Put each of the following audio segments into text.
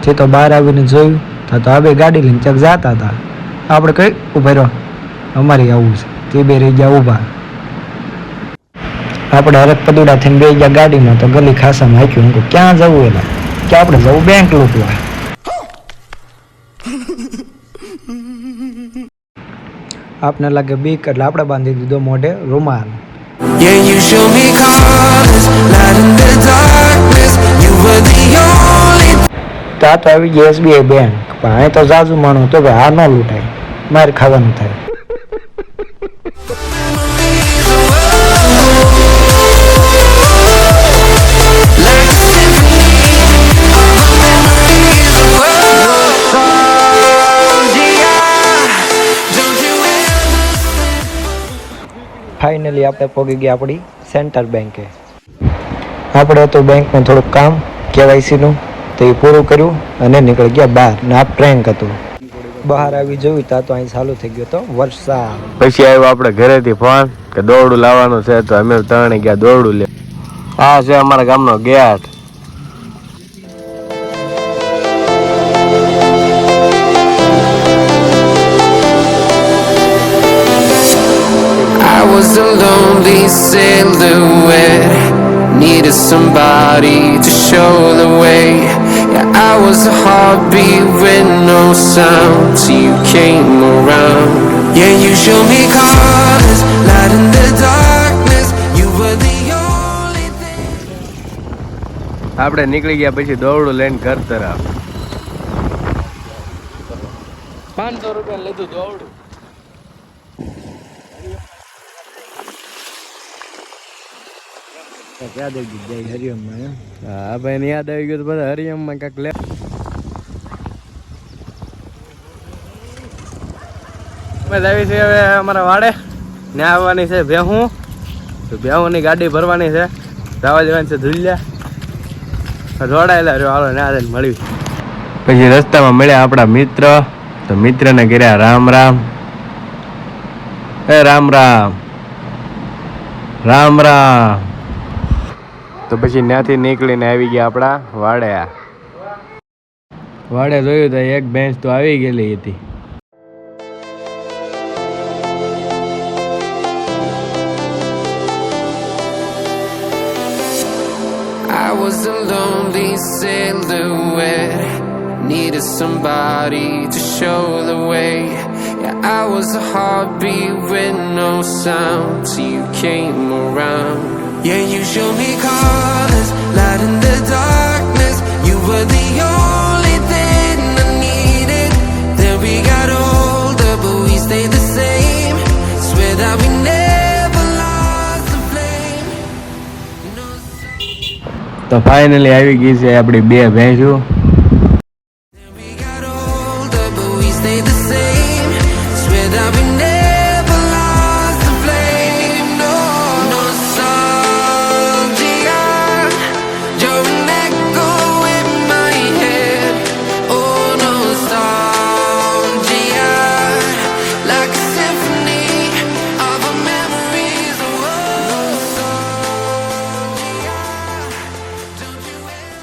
તે તો બહાર આવીને જોયું તો આ બે ગાડી લઈને ક્યાંક જતા હતા. આપણે કઈ ઉભા રહો, અમારે આવું છે. તે બે રહી ગયા ઊભા. આપણે હરક પદુડા થઈને બે ગયા ગાડીમાં તો ગલી ખાસામાં હાક્યું. હું ક્યાં જવું એલા કે આપણે જવું બેંક લૂંટવા. આપને લાગે બીક એટલે આપણે બાંધી દીધો મોઢે રૂમાલ. ત્યાં તો આવી ગઈ SBI બેંક. પણ અહીં તો જાજુ માણું તો ભાઈ આ ન લૂંટાય, મારે ખાવાનું થાય. ફાઇનલી આપણે પહોંચી ગયા આપણી સેન્ટ્રલ બેંકે. આપણે હતું બેંકમાં થોડુંક કામ KYCનું, તો એ પૂરું કર્યું અને નીકળી ગયા બહાર. ને આ પ્રેન્ક હતું. બહાર આવી જોયું ત્યાં તો અહીં ચાલુ થઈ ગયો તો વરસાદ. પછી આવ્યો આપણે ઘરેથી ફોન કે દોરડું લાવવાનું છે, તો અમે ત્રણે ગયા દોરડું લે. આ છે અમારા ગામનો gate. I was a lonely silhouette, needed somebody to show the way. Yeah, I was a heartbeat with no sound till you came around. Yeah, you showed me colors, light in the darkness. You were the only thing. આપણે નીકળી ગયા પછી દોરડું લઈને ઘર તરફ. 500 રૂપિયા લીધું દોરડું. યાદ આવી ગયું હરિયમમાં. હા ભાઈ યાદ આવી ગયું તો બધા હરિયમમાં કાંક લે. આવી છે હવે અમારા વાડે ને આવવાની છે ભેહું. તો ભેહુંની ગાડી ભરવાની છે, જવા દેવાની છે ધુલિયા. જોડાયેલા રહ્યો, હાલો ને આને મળ્યું. પછી રસ્તામાં મળ્યા આપણા મિત્ર. તો મિત્રને કર્યા રામ રામ. એ રામ રામ રામ રામ. તો પછી ત્યાંથી નીકળીને આવી ગયા આપણા વાડે. વાડે જોયું તો એક ભેંસ તો આવી ગયેલી હતી. I was a lonely silhouette, needed somebody to show the way. Yeah, I was a heartbeat with no sound till you came around. Yeah, you showed me colors, light in the darkness. You were the only thing I needed. Then we got older, but we stayed the same. Swear that we never lost the flame. No. તો finally આવી ગઈ છે આપણી બે ભેંસું. Then we got older, but we stayed the same. Swear that we never lost the flame. No, no nostalgia. You're an echo in my head. Oh, nostalgia. Like a symphony of our memories. Oh, nostalgia. Don't you ever.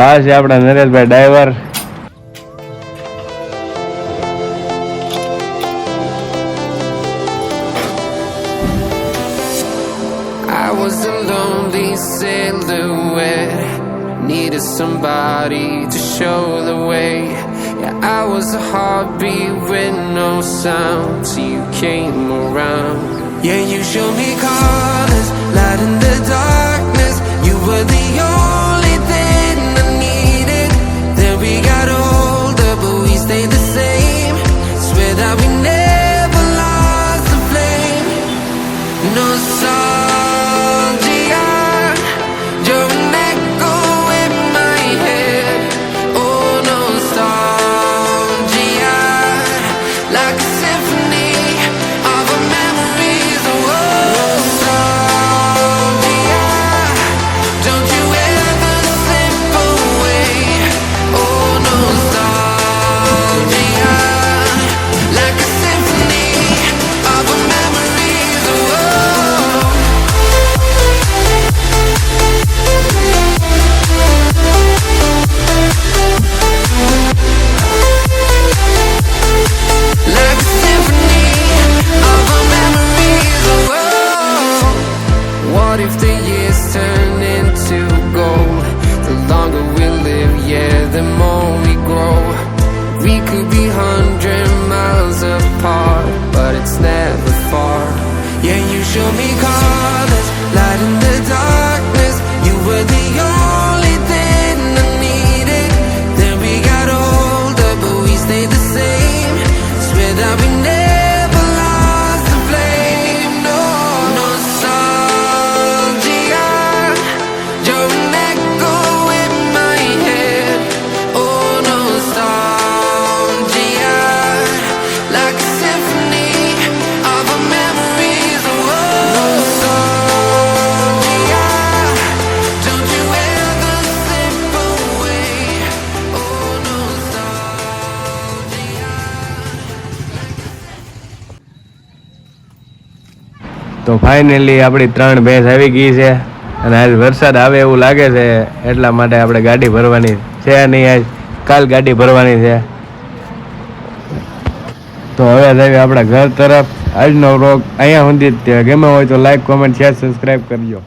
આ છે આપણા Nareshbhai driver. I was a lonely silhouette, needed somebody to show the way. Yeah, I was a heartbeat with no sound till you came around. Yeah, you showed me colors, light in the darkness. You were the only thing I needed. Then we got older, but we stayed the same. Swear that we never lost the flame. Nostalgia, you're an echo in my head. Oh, nostalgia, like a symphony of our memories. Oh, nostalgia, don't you ever તો finally આપણી 3 ભેંસ આવી ગઈ છે અને આજ વરસાદ આવે એવું લાગે છે એટલા માટે આપણે ગાડી ભરવાની છે નહીં. આજ કાલ ગાડી ભરવાની છે. તો હવે જઈએ આપણા ઘર તરફ. આજનો વ્લોગ અહીંયા સુધી જ. ગમે હોય તો લાઈક, કોમેન્ટ, શેર, સબસ્ક્રાઈબ કરજો.